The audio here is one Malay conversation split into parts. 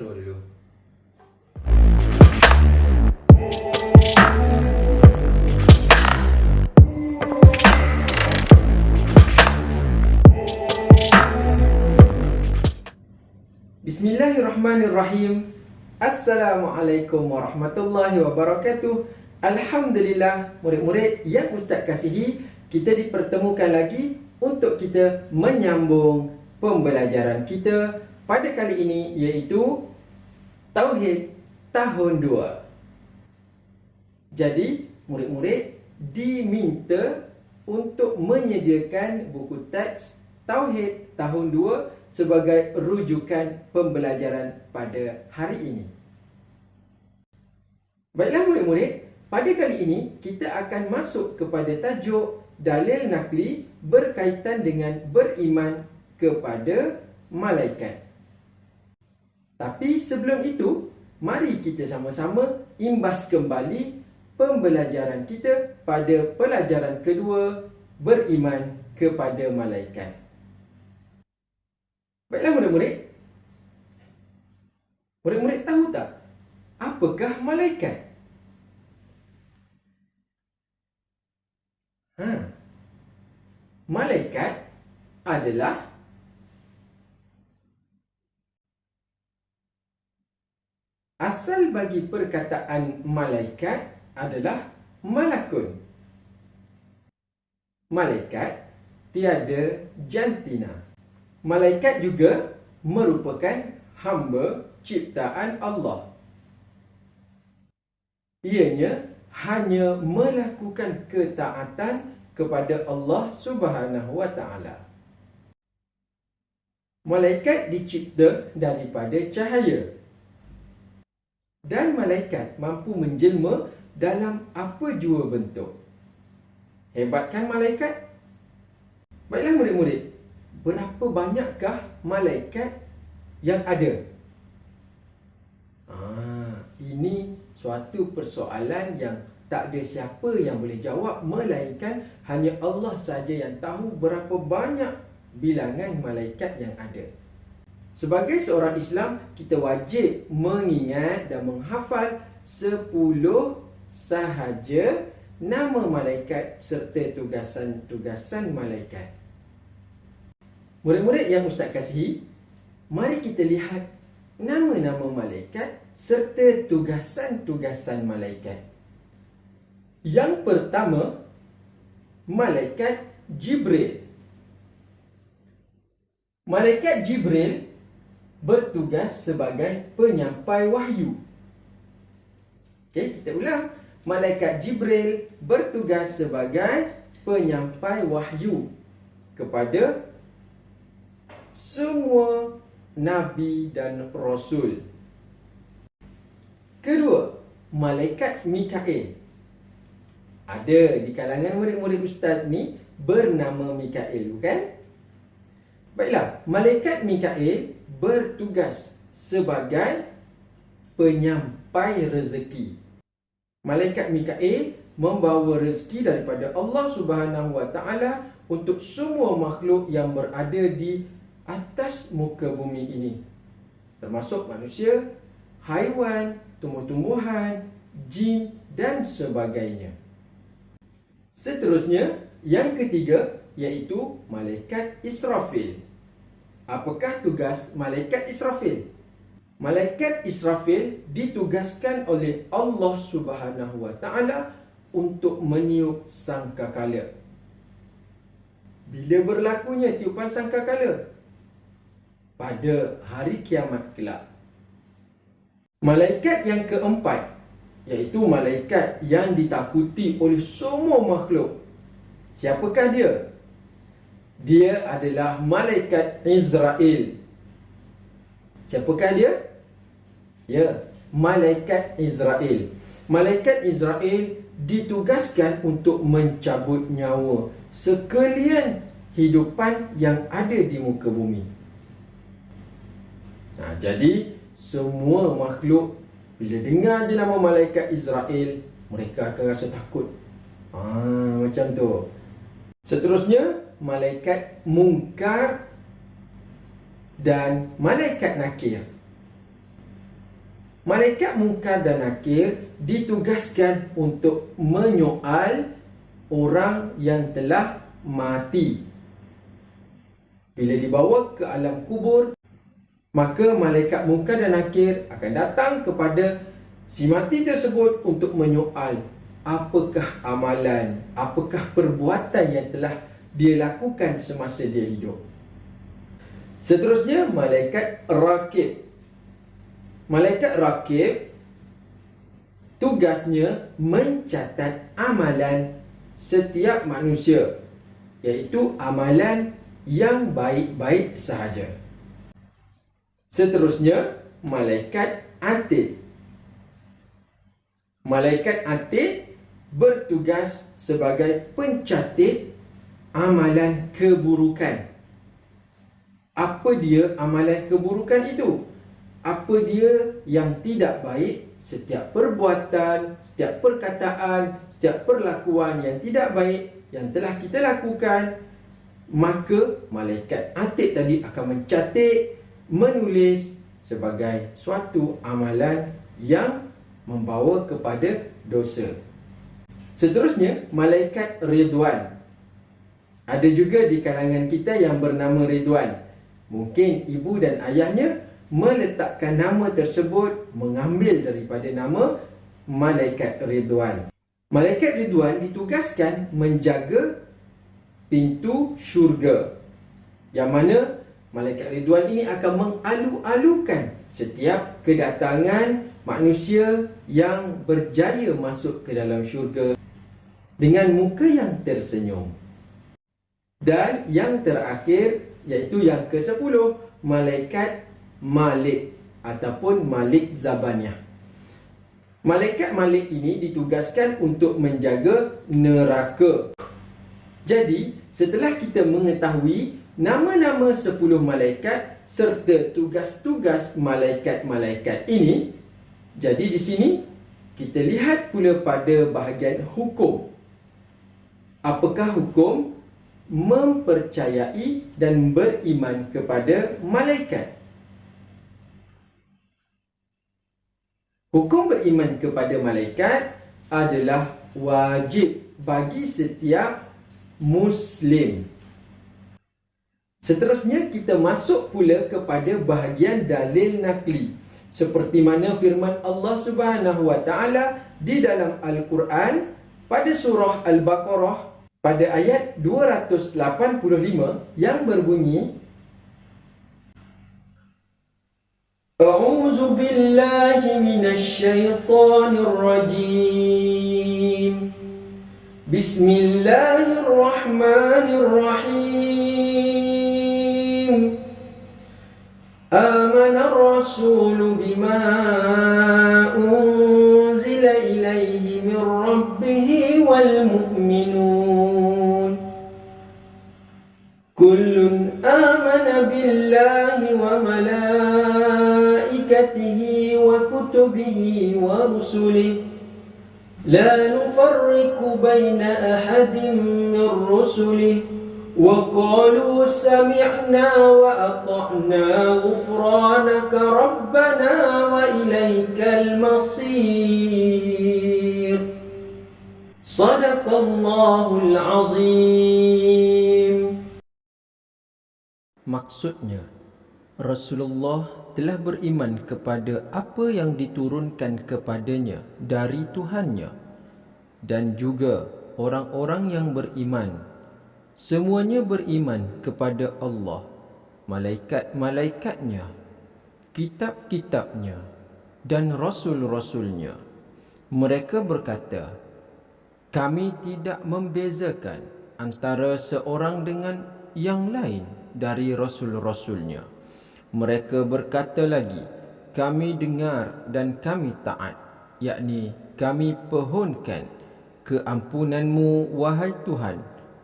intro dulu. Bismillahirrahmanirrahim. Assalamualaikum warahmatullahi wabarakatuh. Alhamdulillah, murid-murid yang Ustaz kasihi, kita dipertemukan lagi untuk kita menyambung pembelajaran kita pada kali ini, iaitu Tauhid tahun 2. Jadi, murid-murid diminta untuk menyediakan buku teks Tauhid tahun 2 sebagai rujukan pembelajaran pada hari ini. Baiklah murid-murid, pada kali ini kita akan masuk kepada tajuk dalil nakli berkaitan dengan beriman kepada malaikat. Tapi sebelum itu, mari kita sama-sama imbas kembali pembelajaran kita pada pelajaran kedua, beriman kepada malaikat. Baiklah murid-murid, murid-murid tahu tak apakah malaikat? Malaikat adalah asal bagi perkataan malaikat adalah malakun. Malaikat tiada jantina. Malaikat juga merupakan hamba ciptaan Allah. Ianya hanya melakukan ketaatan kepada Allah Subhanahu wa Ta'ala. Malaikat dicipta daripada cahaya. Dan malaikat mampu menjelma dalam apa jua bentuk. Hebat kan malaikat? Baiklah murid-murid, berapa banyakkah malaikat yang ada? Ini suatu persoalan yang tak ada siapa yang boleh jawab, melainkan hanya Allah saja yang tahu berapa banyak bilangan malaikat yang ada. Sebagai seorang Islam, kita wajib mengingat dan menghafal 10 sahaja nama malaikat serta tugasan-tugasan malaikat. Murid-murid yang Ustaz kasihi, mari kita lihat nama-nama malaikat serta tugasan-tugasan malaikat. Yang pertama, malaikat Jibril. Malaikat Jibril bertugas sebagai penyampai wahyu. Okey, kita ulang. Malaikat Jibril bertugas sebagai penyampai wahyu kepada semua nabi dan rasul. Kedua, malaikat Mikail. Ada di kalangan murid-murid ustaz ni bernama Mikail, bukan? Baiklah, malaikat Mikail bertugas sebagai penyampai rezeki. Malaikat Mikail membawa rezeki daripada Allah Subhanahu wa Ta'ala untuk semua makhluk yang berada di atas muka bumi ini, termasuk manusia, haiwan, tumbuh-tumbuhan, jin dan sebagainya. Seterusnya, yang ketiga iaitu malaikat Israfil. Apakah tugas malaikat Israfil? Malaikat Israfil ditugaskan oleh Allah Subhanahu wa Ta'ala untuk meniup sangkakala. Bila berlakunya tiupan sangkakala? Pada hari kiamat kelak. Malaikat yang keempat iaitu malaikat yang ditakuti oleh semua makhluk. Siapakah dia? Dia adalah malaikat Israel. Siapakah dia? Ya, malaikat Israel. Malaikat Israel ditugaskan untuk mencabut nyawa sekalian hidupan yang ada di muka bumi. Jadi semua makhluk bila dengar je nama malaikat Israel, mereka akan rasa takut. Macam tu. Seterusnya, malaikat Munkar dan malaikat Nakir. Malaikat Munkar dan Nakir ditugaskan untuk menyoal orang yang telah mati. Bila dibawa ke alam kubur, maka malaikat Munkar dan Nakir akan datang kepada si mati tersebut untuk menyoal apakah amalan, apakah perbuatan yang telah dia lakukan semasa dia hidup. Seterusnya, malaikat Rakib. Malaikat Rakib tugasnya mencatat amalan setiap manusia, iaitu amalan yang baik-baik sahaja. Seterusnya, malaikat Atid. Malaikat Atid bertugas sebagai pencatat amalan keburukan. Apa dia amalan keburukan itu? Apa dia yang tidak baik? Setiap perbuatan, setiap perkataan, setiap perlakuan yang tidak baik yang telah kita lakukan, maka malaikat Atid tadi akan mencatat, menulis sebagai suatu amalan yang membawa kepada dosa. Seterusnya, malaikat Ridwan. Ada juga di kalangan kita yang bernama Ridwan. Mungkin ibu dan ayahnya meletakkan nama tersebut mengambil daripada nama malaikat Ridwan. Malaikat Ridwan ditugaskan menjaga pintu syurga, yang mana malaikat Ridwan ini akan mengalu-alukan setiap kedatangan manusia yang berjaya masuk ke dalam syurga dengan muka yang tersenyum. Dan yang terakhir, iaitu yang ke-10, malaikat Malik ataupun Malik Zabaniyah. Malaikat Malik ini ditugaskan untuk menjaga neraka. Jadi, setelah kita mengetahui nama-nama 10 malaikat serta tugas-tugas malaikat-malaikat ini, jadi di sini kita lihat pula pada bahagian hukum. Apakah hukum mempercayai dan beriman kepada malaikat? Hukum beriman kepada malaikat adalah wajib bagi setiap Muslim. Seterusnya, kita masuk pula kepada bahagian dalil nakli, seperti mana firman Allah Subhanahu wa taala di dalam Al-Quran pada surah Al-Baqarah pada ayat 285 yang berbunyi, A'udzu billahi minasy syaithanir rajim. Bismillahirrahmanirrahim. Amana ar-rasulu bima unzila ilaihi min rabbih wal mu'minun. Kullun amana billahi wa malaikatihi wa kutubihi wa rusulihi la nufarriqu baina ahadin min rusulihi wa qalu sami'na wa ata'na ghufranaka rabbana wa ilaikal masir. Sadaqallahul azim. Maksudnya, Rasulullah telah beriman kepada apa yang diturunkan kepadanya dari Tuhannya, dan juga orang-orang yang beriman semuanya beriman kepada Allah, malaikat-malaikatnya, kitab-kitabnya, dan rasul-rasulnya. Mereka berkata, kami tidak membezakan antara seorang dengan yang lain dari rasul-rasulnya. Mereka berkata lagi, kami dengar dan kami taat, yakni kami pohonkan keampunanmu wahai Tuhan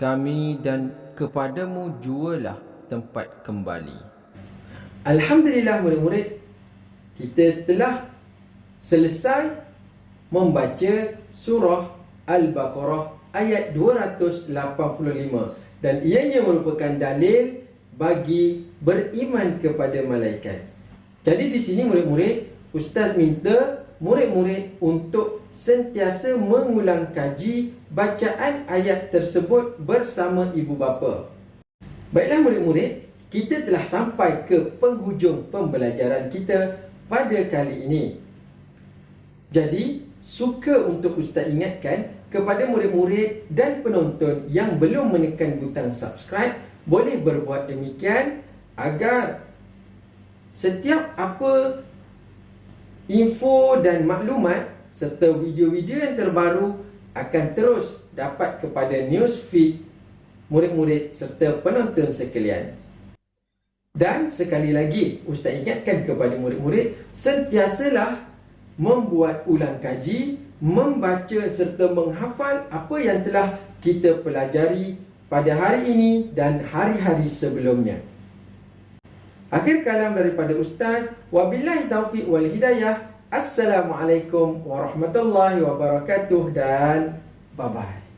kami, dan kepadamu jualah tempat kembali. Alhamdulillah murid-murid, kita telah selesai membaca surah Al-Baqarah ayat 285, dan ianya merupakan dalil bagi beriman kepada malaikat. Jadi di sini murid-murid, Ustaz minta murid-murid untuk sentiasa mengulang kaji bacaan ayat tersebut bersama ibu bapa. Baiklah murid-murid, kita telah sampai ke penghujung pembelajaran kita pada kali ini. Jadi, suka untuk Ustaz ingatkan kepada murid-murid dan penonton yang belum menekan butang subscribe, boleh berbuat demikian agar setiap apa info dan maklumat serta video-video yang terbaru akan terus dapat kepada newsfeed murid-murid serta penonton sekalian. Dan sekali lagi, Ustaz ingatkan kepada murid-murid, sentiasalah membuat ulang kaji, membaca serta menghafal apa yang telah kita pelajari pada hari ini dan hari-hari sebelumnya. Akhir kalam daripada Ustaz, wabillahi taufiq wal hidayah. Assalamualaikum warahmatullahi wabarakatuh dan bye-bye.